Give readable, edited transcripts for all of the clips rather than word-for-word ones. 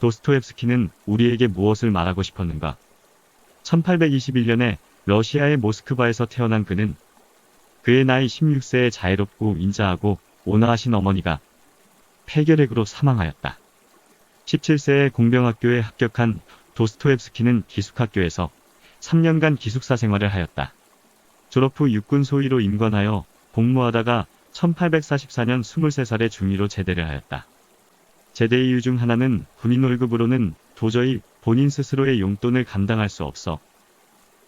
도스토옙스키는 우리에게 무엇을 말하고 싶었는가? 1821년에 러시아의 모스크바에서 태어난 그는 그의 나이 16세에 자애롭고 인자하고 온화하신 어머니가 폐결핵으로 사망하였다. 17세에 공병학교에 합격한 도스토옙스키는 기숙학교에서 3년간 기숙사 생활을 하였다. 졸업 후 육군 소위로 임관하여 복무하다가 1844년 23살의 중위로 제대를 하였다. 제대 이유 중 하나는 군인 월급으로는 도저히 본인 스스로의 용돈을 감당할 수 없어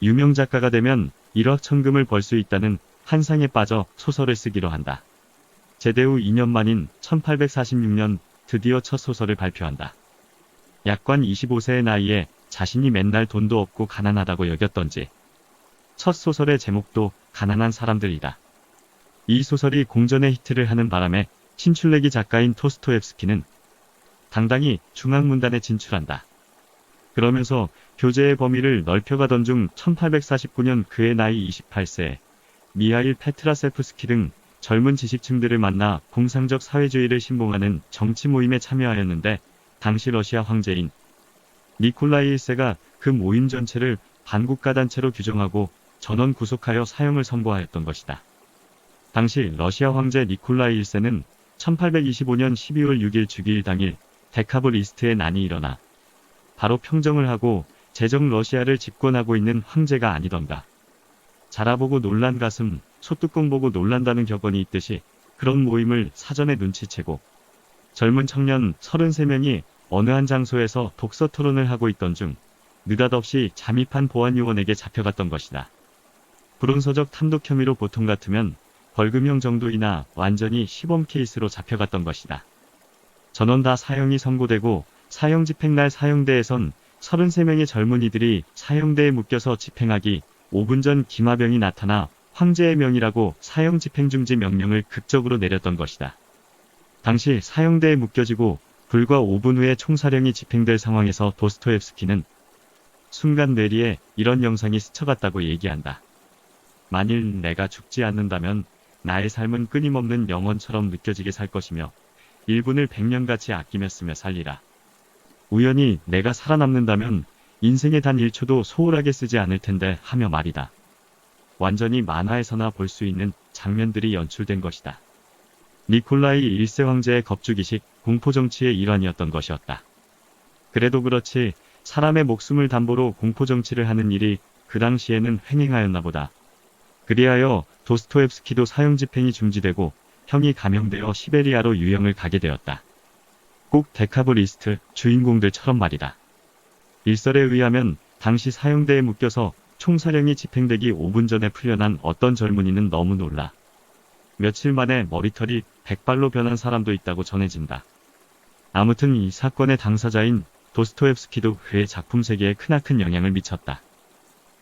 유명 작가가 되면 일확천금을 벌 수 있다는 환상에 빠져 소설을 쓰기로 한다. 제대 후 2년 만인 1846년 드디어 첫 소설을 발표한다. 약관 25세의 나이에 자신이 맨날 돈도 없고 가난하다고 여겼던지 첫 소설의 제목도 가난한 사람들이다. 이 소설이 공전의 히트를 하는 바람에 신출내기 작가인 토스토옙스키는 당당히 중앙문단에 진출한다. 그러면서 교제의 범위를 넓혀가던 중 1849년 그의 나이 28세에 미하일 페트라세프스키 등 젊은 지식층들을 만나 공상적 사회주의를 신봉하는 정치 모임에 참여하였는데 당시 러시아 황제인 니콜라이 1세가 그 모임 전체를 반국가단체로 규정하고 전원 구속하여 사형을 선고하였던 것이다. 당시 러시아 황제 니콜라이 1세는 1825년 12월 6일 주기일 당일 데카블리스트의 난이 일어나 바로 평정을 하고 제정 러시아를 집권하고 있는 황제가 아니던가. 자라보고 놀란 가슴, 소뚜껑 보고 놀란다는 격언이 있듯이 그런 모임을 사전에 눈치채고 젊은 청년 33명이 어느 한 장소에서 독서 토론을 하고 있던 중 느닷없이 잠입한 보안요원에게 잡혀갔던 것이다. 불온서적 탐독 혐의로 보통 같으면 벌금형 정도이나 완전히 시범 케이스로 잡혀갔던 것이다. 전원 다 사형이 선고되고 사형 집행날 사형대에선 33명의 젊은이들이 사형대에 묶여서 집행하기 5분 전 기마병이 나타나 황제의 명이라고 사형 집행 중지 명령을 극적으로 내렸던 것이다. 당시 사형대에 묶여지고 불과 5분 후에 총사령이 집행될 상황에서 도스토옙스키는 순간 뇌리에 이런 영상이 스쳐갔다고 얘기한다. 만일 내가 죽지 않는다면 나의 삶은 끊임없는 영원처럼 느껴지게 살 것이며 1분을 100년같이 아끼며 쓰며 살리라. 우연히 내가 살아남는다면 인생의 단 1초도 소홀하게 쓰지 않을 텐데 하며 말이다. 완전히 만화에서나 볼 수 있는 장면들이 연출된 것이다. 니콜라이 1세 황제의 겁주기식 공포정치의 일환이었던 것이었다. 그래도 그렇지 사람의 목숨을 담보로 공포정치를 하는 일이 그 당시에는 횡행하였나 보다. 그리하여 도스토옙스키도 사형집행이 중지되고 형이 감형되어 시베리아로 유영을 가게 되었다. 꼭 데카브리스트 주인공들처럼 말이다. 일설에 의하면 당시 사형대에 묶여서 총사령이 집행되기 5분 전에 풀려난 어떤 젊은이는 너무 놀라 며칠 만에 머리털이 백발로 변한 사람도 있다고 전해진다. 아무튼 이 사건의 당사자인 도스토옙스키도 그의 작품 세계에 크나큰 영향을 미쳤다.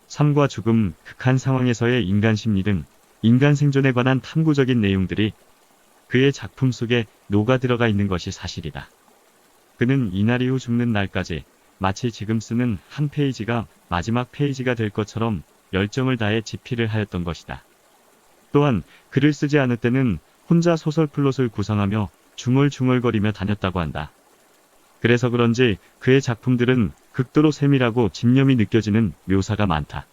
삶과 죽음, 극한 상황에서의 인간 심리 등 인간 생존에 관한 탐구적인 내용들이 그의 작품 속에 녹아들어가 있는 것이 사실이다. 그는 이날 이후 죽는 날까지 마치 지금 쓰는 한 페이지가 마지막 페이지가 될 것처럼 열정을 다해 집필을 하였던 것이다. 또한 글을 쓰지 않을 때는 혼자 소설 플롯을 구상하며 중얼중얼거리며 다녔다고 한다. 그래서 그런지 그의 작품들은 극도로 세밀하고 집념이 느껴지는 묘사가 많다.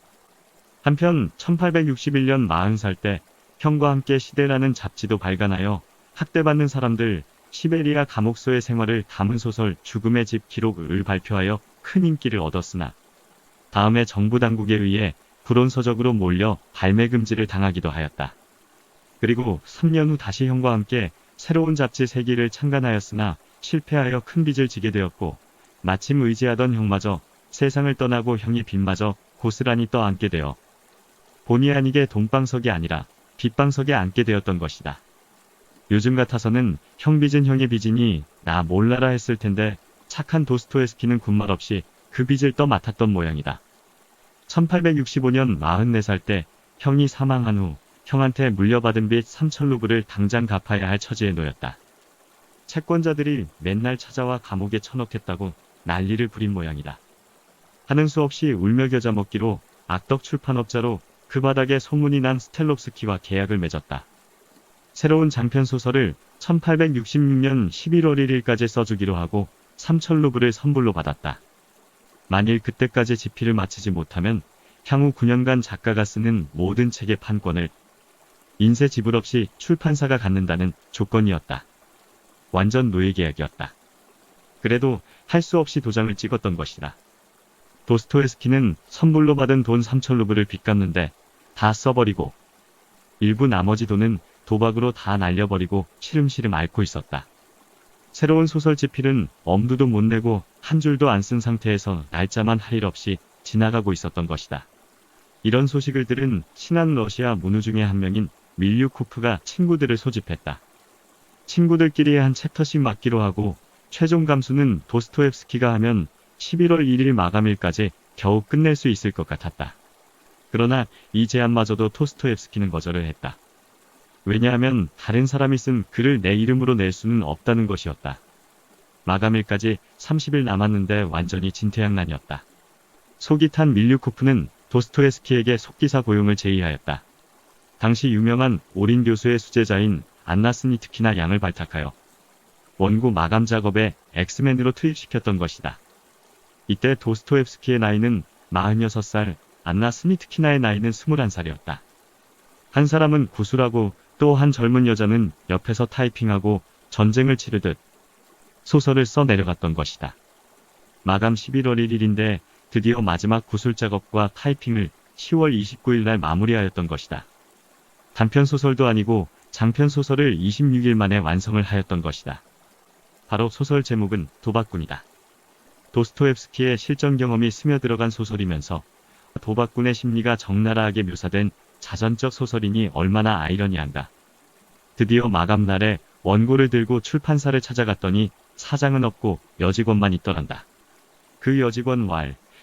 한편 1861년 40살 때 형과 함께 시대라는 잡지도 발간하여 학대받는 사람들 시베리아 감옥소의 생활을 담은 소설 죽음의 집 기록을 발표하여 큰 인기를 얻었으나 다음에 정부 당국에 의해 불온서적으로 몰려 발매 금지를 당하기도 하였다. 그리고 3년 후 다시 형과 함께 새로운 잡지 3기를 창간하였으나 실패하여 큰 빚을 지게 되었고 마침 의지하던 형마저 세상을 떠나고 형의 빚마저 고스란히 떠안게 되어 본의 아니게 돈방석이 아니라 빚방석에 앉게 되었던 것이다. 요즘 같아서는 형 빚은 형의 빚이니 나 몰라라 했을 텐데 착한 도스토옙스키는 군말 없이 그 빚을 떠맡았던 모양이다. 1865년 44살 때 형이 사망한 후 형한테 물려받은 빚 3,000루블을 당장 갚아야 할 처지에 놓였다. 채권자들이 맨날 찾아와 감옥에 쳐넣겠다고 난리를 부린 모양이다. 하는 수 없이 울며 겨자 먹기로 악덕 출판업자로 그 바닥에 소문이 난 스텔롭스키와 계약을 맺었다. 새로운 장편 소설을 1866년 11월 1일까지 써주기로 하고 3,000루블을 선불로 받았다. 만일 그때까지 집필을 마치지 못하면 향후 9년간 작가가 쓰는 모든 책의 판권을 인쇄 지불 없이 출판사가 갖는다는 조건이었다. 완전 노예계약이었다. 그래도 할 수 없이 도장을 찍었던 것이다. 도스토옙스키는 선불로 받은 돈 3,000루블을 빚갚는데 다 써버리고 일부 나머지 돈은 도박으로 다 날려버리고 시름시름 앓고 있었다. 새로운 소설 집필은 엄두도 못 내고 한 줄도 안 쓴 상태에서 날짜만 할 일 없이 지나가고 있었던 것이다. 이런 소식을 들은 친한 러시아 문우 중의 한 명인 밀류코프가 친구들을 소집했다. 친구들끼리 한 챕터씩 맡기로 하고 최종 감수는 도스토옙스키가 하면 11월 1일 마감일까지 겨우 끝낼 수 있을 것 같았다. 그러나 이 제안마저도 도스토옙스키는 거절을 했다. 왜냐하면 다른 사람이 쓴 글을 내 이름으로 낼 수는 없다는 것이었다. 마감일까지 30일 남았는데 완전히 진퇴양난이었다. 속이 탄 밀류코프는 도스토옙스키에게 속기사 고용을 제의하였다. 당시 유명한 오린 교수의 수제자인 안나 스니트키나 양을 발탁하여 원고 마감 작업에 엑스맨으로 투입시켰던 것이다. 이때 도스토옙스키의 나이는 46살, 안나 스니트키나의 나이는 21살이었다. 한 사람은 구술하고 또 한 젊은 여자는 옆에서 타이핑하고 전쟁을 치르듯 소설을 써 내려갔던 것이다. 마감 11월 1일인데 드디어 마지막 구술 작업과 타이핑을 10월 29일 날 마무리하였던 것이다. 단편소설도 아니고 장편소설을 26일 만에 완성을 하였던 것이다. 바로 소설 제목은 도박꾼이다. 도스토옙스키의 실전 경험이 스며들어간 소설이면서 도박꾼의 심리가 적나라하게 묘사된 자전적 소설이니 얼마나 아이러니한가. 드디어 마감날에 원고를 들고 출판사를 찾아갔더니 사장은 없고 여직원만 있더란다. 그 여직원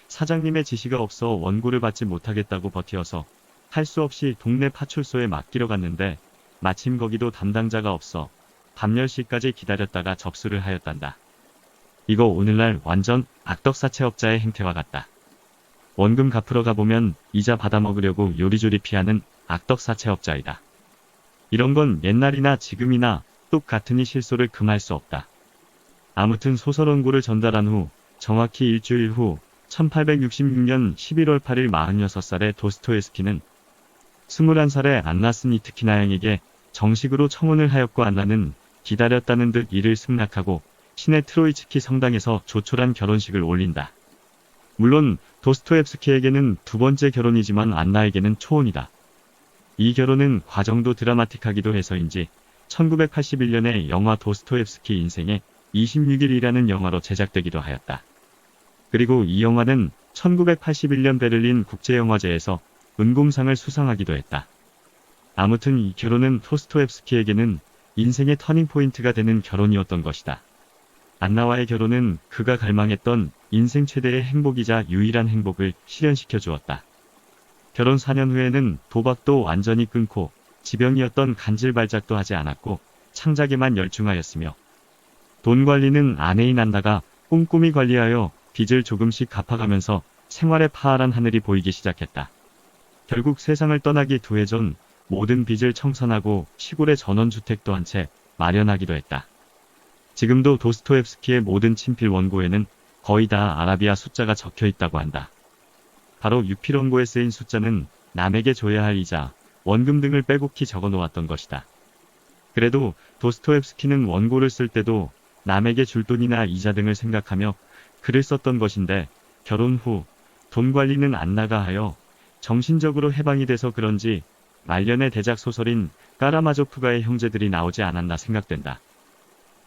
사장님의 지시가 없어 원고를 받지 못하겠다고 버티어서 할 수 없이 동네 파출소에 맡기러 갔는데 마침 거기도 담당자가 없어 밤 10시까지 기다렸다가 접수를 하였단다. 이거 오늘날 완전 악덕사채업자의 행태와 같다. 원금 갚으러 가보면 이자 받아먹으려고 요리조리 피하는 악덕사채업자이다. 이런 건 옛날이나 지금이나 똑같으니 실소를 금할 수 없다. 아무튼 소설 원고를 전달한 후 정확히 일주일 후 1866년 11월 8일 46살의 도스토옙스키는 21살의 안나 스니트키나 양에게 정식으로 청혼을 하였고 안나는 기다렸다는 듯 이를 승낙하고 시내 트로이츠키 성당에서 조촐한 결혼식을 올린다. 물론 도스토옙스키에게는 두 번째 결혼이지만 안나에게는 초혼이다. 이 결혼은 과정도 드라마틱하기도 해서인지 1981년에 영화 도스토옙스키 인생의 26일이라는 영화로 제작되기도 하였다. 그리고 이 영화는 1981년 베를린 국제영화제에서 은곰상을 수상하기도 했다. 아무튼 이 결혼은 도스토옙스키에게는 인생의 터닝포인트가 되는 결혼이었던 것이다. 안나와의 결혼은 그가 갈망했던 인생 최대의 행복이자 유일한 행복을 실현시켜 주었다. 결혼 4년 후에는 도박도 완전히 끊고 지병이었던 간질발작도 하지 않았고 창작에만 열중하였으며 돈 관리는 아내인 안나가 꼼꼼히 관리하여 빚을 조금씩 갚아가면서 생활의 파란 하늘이 보이기 시작했다. 결국 세상을 떠나기 2해 전 모든 빚을 청산하고 시골에 전원주택도 한 채 마련하기도 했다. 지금도 도스토옙스키의 모든 친필 원고에는 거의 다 아라비아 숫자가 적혀 있다고 한다. 바로 유필 원고에 쓰인 숫자는 남에게 줘야 할 이자, 원금 등을 빼곡히 적어 놓았던 것이다. 그래도 도스토옙스키는 원고를 쓸 때도 남에게 줄 돈이나 이자 등을 생각하며 글을 썼던 것인데 결혼 후 돈 관리는 안나가 하여 정신적으로 해방이 돼서 그런지 말년의 대작 소설인 까라마조프가의 형제들이 나오지 않았나 생각된다.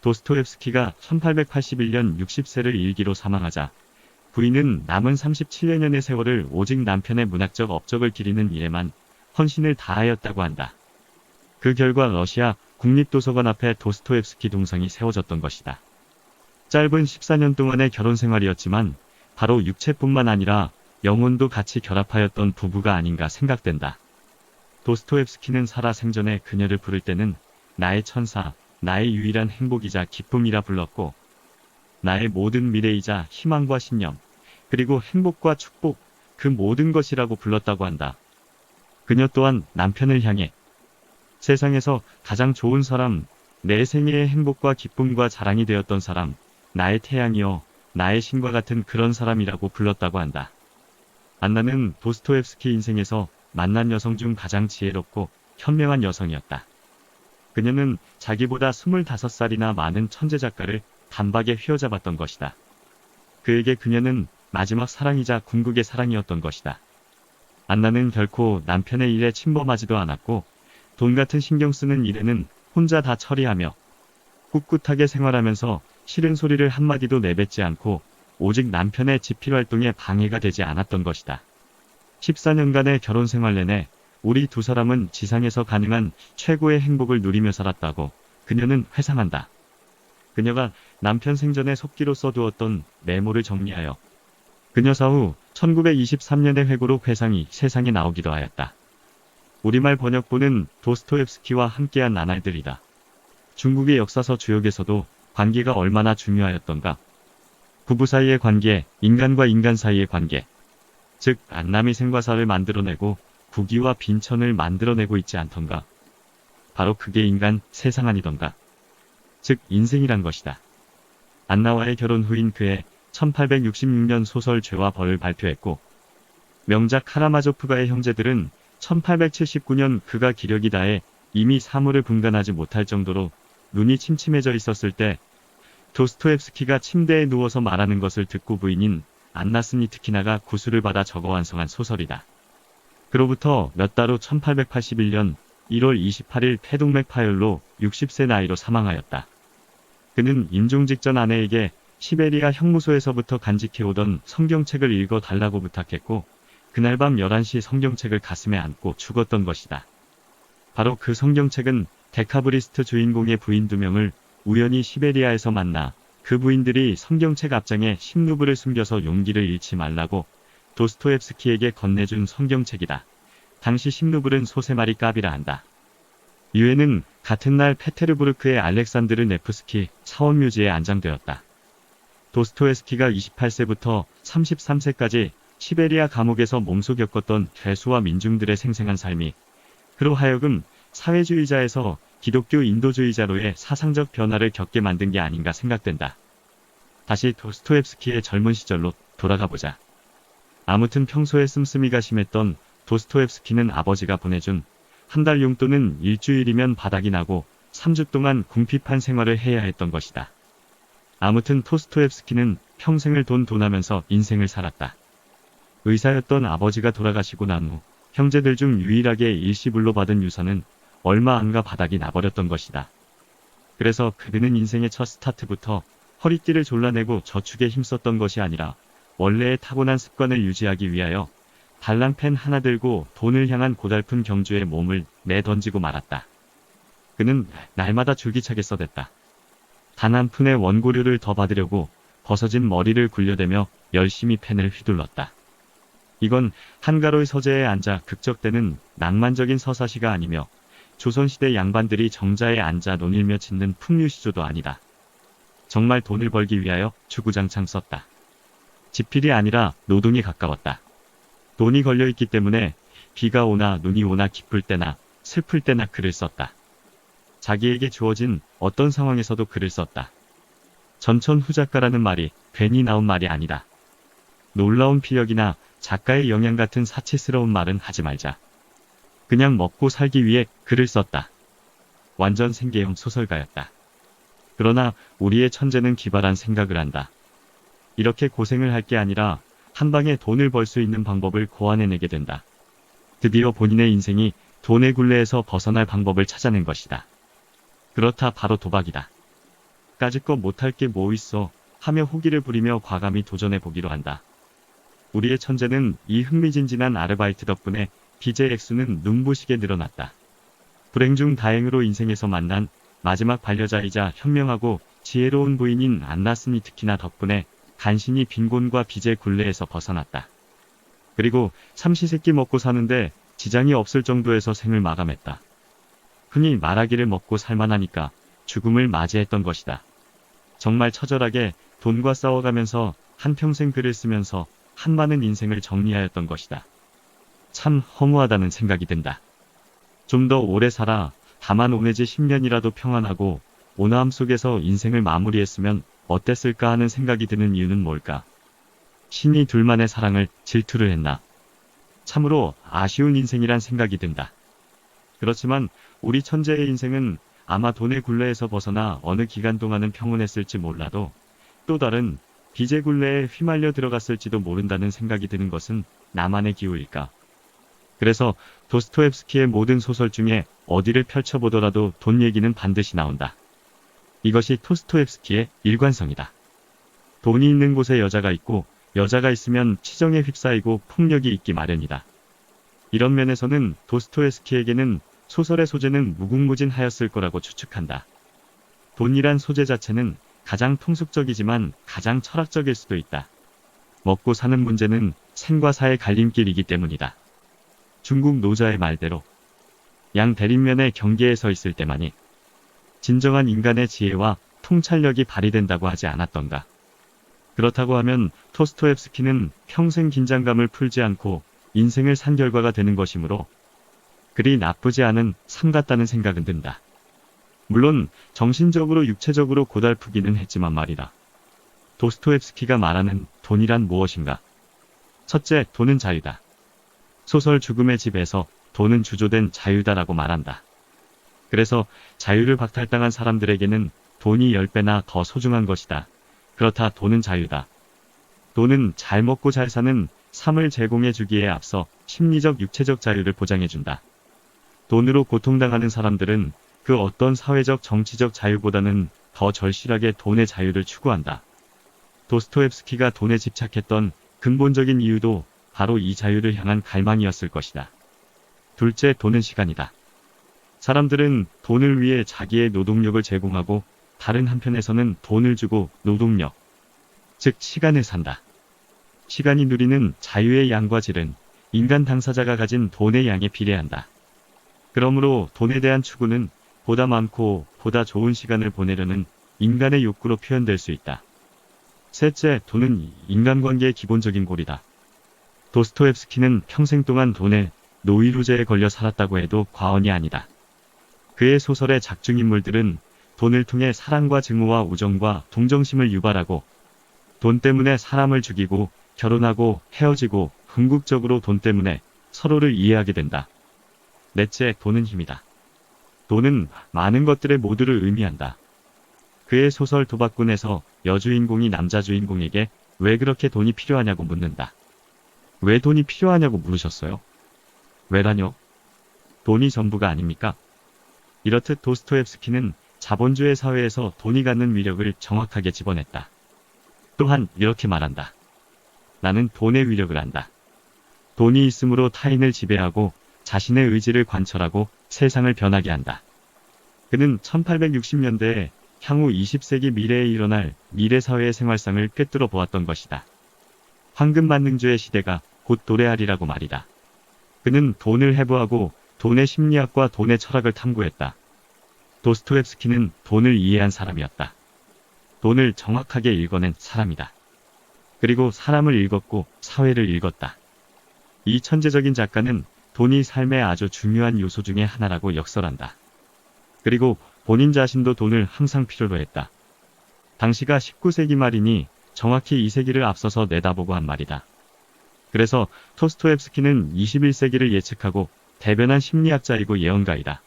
도스토옙스키가 1881년 60세를 일기로 사망하자 부인은 남은 37년의 세월을 오직 남편의 문학적 업적을 기리는 일에만 헌신을 다하였다고 한다. 그 결과 러시아 국립도서관 앞에 도스토옙스키 동상이 세워졌던 것이다. 짧은 14년 동안의 결혼 생활이었지만 바로 육체뿐만 아니라 영혼도 같이 결합하였던 부부가 아닌가 생각된다. 도스토옙스키는 살아생전에 그녀를 부를 때는 나의 천사, 나의 유일한 행복이자 기쁨이라 불렀고 나의 모든 미래이자 희망과 신념, 그리고 행복과 축복, 그 모든 것이라고 불렀다고 한다. 그녀 또한 남편을 향해 세상에서 가장 좋은 사람, 내 생애의 행복과 기쁨과 자랑이 되었던 사람, 나의 태양이여, 나의 신과 같은 그런 사람이라고 불렀다고 한다. 안나는 도스토옙스키 인생에서 만난 여성 중 가장 지혜롭고 현명한 여성이었다. 그녀는 자기보다 25살이나 많은 천재 작가를 단박에 휘어잡았던 것이다. 그에게 그녀는 마지막 사랑이자 궁극의 사랑이었던 것이다. 안나는 결코 남편의 일에 침범하지도 않았고 돈 같은 신경 쓰는 일에는 혼자 다 처리하며 꿋꿋하게 생활하면서 싫은 소리를 한마디도 내뱉지 않고 오직 남편의 집필 활동에 방해가 되지 않았던 것이다. 14년간의 결혼 생활 내내 우리 두 사람은 지상에서 가능한 최고의 행복을 누리며 살았다고 그녀는 회상한다. 그녀가 남편 생전에 속기로 써두었던 메모를 정리하여 그녀 사후 1923년의 회고록 회상이 세상에 나오기도 하였다. 우리말 번역본은 도스토옙스키와 함께한 나날들이다. 중국의 역사서 주역에서도 관계가 얼마나 중요하였던가. 부부 사이의 관계, 인간과 인간 사이의 관계. 즉 안남이 생과사를 만들어내고 국위와 빈천을 만들어내고 있지 않던가. 바로 그게 인간, 세상 아니던가. 즉 인생이란 것이다. 안나와의 결혼 후인 그해 1866년 소설 죄와 벌을 발표했고 명작 카라마조프가의 형제들은 1879년 그가 기력이 다해 이미 사물을 분간하지 못할 정도로 눈이 침침해져 있었을 때 도스토옙스키가 침대에 누워서 말하는 것을 듣고 부인인 안나 스니트키나가 구술을 받아 적어 완성한 소설이다. 그로부터 몇 달 후 1881년 1월 28일 폐동맥 파열로 60세 나이로 사망하였다. 그는 임종 직전 아내에게 시베리아 형무소에서부터 간직해오던 성경책을 읽어 달라고 부탁했고 그날 밤 11시 성경책을 가슴에 안고 죽었던 것이다. 바로 그 성경책은 데카브리스트 주인공의 부인 2명을 우연히 시베리아에서 만나 그 부인들이 성경책 앞장에 십루블을 숨겨서 용기를 잃지 말라고 도스토옙스키에게 건네준 성경책이다. 당시 십루블은 소세마리 값이라 한다. 유해는 같은 날 페테르부르크의 알렉산드르 네프스키 사원묘지에 안장되었다. 도스토옙스키가 28세부터 33세까지 시베리아 감옥에서 몸소 겪었던 죄수와 민중들의 생생한 삶이 그로 하여금 사회주의자에서 기독교 인도주의자로의 사상적 변화를 겪게 만든 게 아닌가 생각된다. 다시 도스토옙스키의 젊은 시절로 돌아가보자. 아무튼 평소에 씀씀이가 심했던 도스토옙스키는 아버지가 보내준 한 달 용돈은 일주일이면 바닥이 나고 3주 동안 궁핍한 생활을 해야 했던 것이다. 아무튼 도스토옙스키는 평생을 돈하면서 인생을 살았다. 의사였던 아버지가 돌아가시고 난 후 형제들 중 유일하게 일시불로 받은 유산은 얼마 안 가 바닥이 나버렸던 것이다. 그래서 그는 인생의 첫 스타트부터 허리띠를 졸라내고 저축에 힘썼던 것이 아니라 원래의 타고난 습관을 유지하기 위하여 달랑펜 하나 들고 돈을 향한 고달픈 경주에 몸을 내던지고 말았다. 그는 날마다 줄기차게 써댔다. 단 한 푼의 원고료를 더 받으려고 벗어진 머리를 굴려대며 열심히 펜을 휘둘렀다. 이건 한가로이 서재에 앉아 극적대는 낭만적인 서사시가 아니며 조선시대 양반들이 정자에 앉아 논일며 짓는 풍류시조도 아니다. 정말 돈을 벌기 위하여 주구장창 썼다. 지필이 아니라 노동이 가까웠다. 돈이 걸려있기 때문에 비가 오나 눈이 오나 기쁠 때나 슬플 때나 글을 썼다. 자기에게 주어진 어떤 상황에서도 글을 썼다. 전천후작가라는 말이 괜히 나온 말이 아니다. 놀라운 피력이나 작가의 영향 같은 사치스러운 말은 하지 말자. 그냥 먹고 살기 위해 글을 썼다. 완전 생계형 소설가였다. 그러나 우리의 천재는 기발한 생각을 한다. 이렇게 고생을 할 게 아니라 한 방에 돈을 벌 수 있는 방법을 고안해내게 된다. 드디어 본인의 인생이 돈의 굴레에서 벗어날 방법을 찾아낸 것이다. 그렇다 바로 도박이다. 까짓거 못할 게 뭐 있어 하며 호기를 부리며 과감히 도전해보기로 한다. 우리의 천재는 이 흥미진진한 아르바이트 덕분에 빚의 액수는 눈부시게 늘어났다. 불행 중 다행으로 인생에서 만난 마지막 반려자이자 현명하고 지혜로운 부인인 안나 스니트키나 덕분에 간신히 빈곤과 빚의 굴레에서 벗어났다. 그리고 삼시세끼 먹고 사는데 지장이 없을 정도에서 생을 마감했다. 흔히 말하기를 먹고 살만하니까 죽음을 맞이했던 것이다. 정말 처절하게 돈과 싸워가면서 한평생 글을 쓰면서 한많은 인생을 정리하였던 것이다. 참 허무하다는 생각이 든다. 좀 더 오래 살아 다만 5 내지 10년이라도 평안하고 온화함 속에서 인생을 마무리했으면 어땠을까 하는 생각이 드는 이유는 뭘까? 신이 둘만의 사랑을 질투를 했나? 참으로 아쉬운 인생이란 생각이 든다. 그렇지만 우리 천재의 인생은 아마 돈의 굴레에서 벗어나 어느 기간 동안은 평온했을지 몰라도 또 다른 빚의 굴레에 휘말려 들어갔을지도 모른다는 생각이 드는 것은 나만의 기우일까? 그래서 도스토옙스키의 모든 소설 중에 어디를 펼쳐보더라도 돈 얘기는 반드시 나온다. 이것이 도스토옙스키의 일관성이다. 돈이 있는 곳에 여자가 있고 여자가 있으면 치정에 휩싸이고 폭력이 있기 마련이다. 이런 면에서는 도스토옙스키에게는 소설의 소재는 무궁무진하였을 거라고 추측한다. 돈이란 소재 자체는 가장 통속적이지만 가장 철학적일 수도 있다. 먹고 사는 문제는 생과 사의 갈림길이기 때문이다. 중국 노자의 말대로 양 대립면의 경계에 서 있을 때만이 진정한 인간의 지혜와 통찰력이 발휘된다고 하지 않았던가. 그렇다고 하면 도스토옙스키는 평생 긴장감을 풀지 않고 인생을 산 결과가 되는 것이므로 그리 나쁘지 않은 삶 같다는 생각은 든다. 물론 정신적으로 육체적으로 고달프기는 했지만 말이다. 도스토옙스키가 말하는 돈이란 무엇인가? 첫째, 돈은 자유다. 소설 죽음의 집에서 돈은 주조된 자유다라고 말한다. 그래서 자유를 박탈당한 사람들에게는 돈이 10배나 더 소중한 것이다. 그렇다 돈은 자유다. 돈은 잘 먹고 잘 사는 삶을 제공해 주기에 앞서 심리적 육체적 자유를 보장해준다. 돈으로 고통당하는 사람들은 그 어떤 사회적 정치적 자유보다는 더 절실하게 돈의 자유를 추구한다. 도스토옙스키가 돈에 집착했던 근본적인 이유도 바로 이 자유를 향한 갈망이었을 것이다. 둘째, 돈은 시간이다. 사람들은 돈을 위해 자기의 노동력을 제공하고 다른 한편에서는 돈을 주고 노동력, 즉 시간을 산다. 시간이 누리는 자유의 양과 질은 인간 당사자가 가진 돈의 양에 비례한다. 그러므로 돈에 대한 추구는 보다 많고 보다 좋은 시간을 보내려는 인간의 욕구로 표현될 수 있다. 셋째, 돈은 인간관계의 기본적인 골이다. 도스토옙스키는 평생 동안 돈의 노이로제에 걸려 살았다고 해도 과언이 아니다. 그의 소설의 작중인물들은 돈을 통해 사랑과 증오와 우정과 동정심을 유발하고 돈 때문에 사람을 죽이고 결혼하고 헤어지고 궁극적으로 돈 때문에 서로를 이해하게 된다. 넷째, 돈은 힘이다. 돈은 많은 것들의 모두를 의미한다. 그의 소설 도박꾼에서 여주인공이 남자 주인공에게 왜 그렇게 돈이 필요하냐고 묻는다. 왜 돈이 필요하냐고 물으셨어요? 왜라뇨? 돈이 전부가 아닙니까? 이렇듯 도스토옙스키는 자본주의 사회에서 돈이 갖는 위력을 정확하게 집어냈다. 또한 이렇게 말한다. 나는 돈의 위력을 안다. 돈이 있으므로 타인을 지배하고 자신의 의지를 관철하고 세상을 변하게 한다. 그는 1860년대에 향후 20세기 미래에 일어날 미래사회의 생활상을 꿰뚫어 보았던 것이다. 황금만능주의 시대가 곧 도래하리라고 말이다. 그는 돈을 해부하고 돈의 심리학과 돈의 철학을 탐구했다. 도스토옙스키는 돈을 이해한 사람이었다. 돈을 정확하게 읽어낸 사람이다. 그리고 사람을 읽었고 사회를 읽었다. 이 천재적인 작가는 돈이 삶의 아주 중요한 요소 중의 하나라고 역설한다. 그리고 본인 자신도 돈을 항상 필요로 했다. 당시가 19세기 말이니 정확히 2세기를 앞서서 내다보고 한 말이다. 그래서 도스토옙스키는 21세기를 예측하고 대변한 심리학자이고 예언가이다.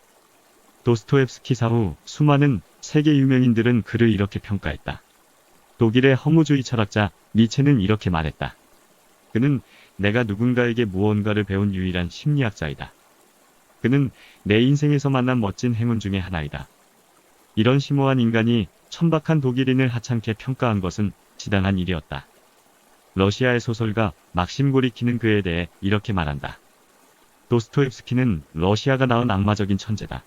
도스토옙스키 사후 수많은 세계 유명인들은 그를 이렇게 평가했다. 독일의 허무주의 철학자 니체는 이렇게 말했다. 그는 내가 누군가에게 무언가를 배운 유일한 심리학자이다. 그는 내 인생에서 만난 멋진 행운 중의 하나이다. 이런 심오한 인간이 천박한 독일인을 하찮게 평가한 것은 지당한 일이었다. 러시아의 소설가 막심 고리키는 그에 대해 이렇게 말한다. 도스토옙스키는 러시아가 낳은 악마적인 천재다.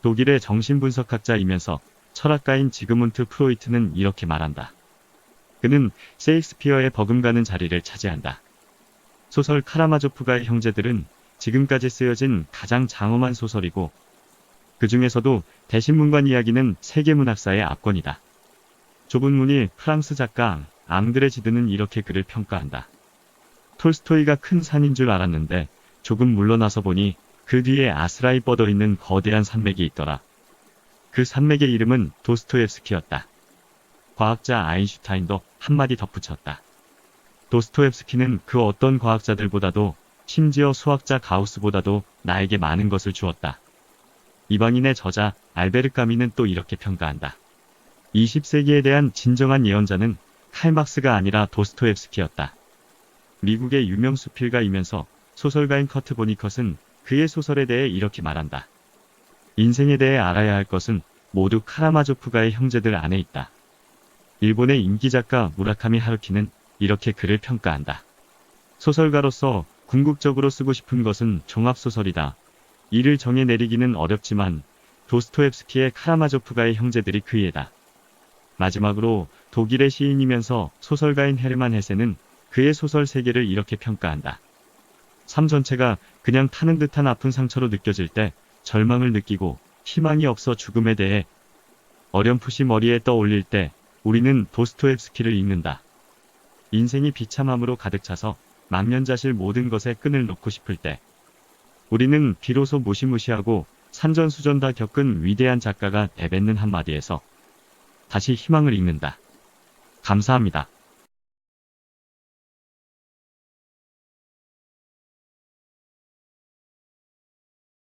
독일의 정신분석학자이면서 철학가인 지그문트 프로이트는 이렇게 말한다. 그는 셰익스피어의 버금가는 자리를 차지한다. 소설 카라마조프가의 형제들은 지금까지 쓰여진 가장 장엄한 소설이고 그 중에서도 대신문관 이야기는 세계문학사의 압권이다. 좁은 문이 프랑스 작가 앙드레 지드는 이렇게 그를 평가한다. 톨스토이가 큰 산인 줄 알았는데 조금 물러나서 보니 그 뒤에 아스라이 뻗어있는 거대한 산맥이 있더라. 그 산맥의 이름은 도스토옙스키였다. 과학자 아인슈타인도 한마디 덧붙였다. 도스토옙스키는 그 어떤 과학자들보다도 심지어 수학자 가우스보다도 나에게 많은 것을 주었다. 이방인의 저자 알베르 까미는 또 이렇게 평가한다. 20세기에 대한 진정한 예언자는 칼막스가 아니라 도스토옙스키였다. 미국의 유명 수필가이면서 소설가인 커트 보니컷은 그의 소설에 대해 이렇게 말한다. 인생에 대해 알아야 할 것은 모두 카라마조프가의 형제들 안에 있다. 일본의 인기작가 무라카미 하루키는 이렇게 그를 평가한다. 소설가로서 궁극적으로 쓰고 싶은 것은 종합소설이다. 이를 정해 내리기는 어렵지만 도스토옙스키의 카라마조프가의 형제들이 그 예다. 마지막으로 독일의 시인이면서 소설가인 헤르만 헤세는 그의 소설 세계를 이렇게 평가한다. 삶 전체가 그냥 타는 듯한 아픈 상처로 느껴질 때 절망을 느끼고 희망이 없어 죽음에 대해 어렴풋이 머리에 떠올릴 때 우리는 도스토옙스키를 읽는다. 인생이 비참함으로 가득 차서 망연자실 모든 것에 끈을 놓고 싶을 때 우리는 비로소 무시무시하고 산전수전 다 겪은 위대한 작가가 내뱉는 한마디에서 다시 희망을 읽는다. 감사합니다.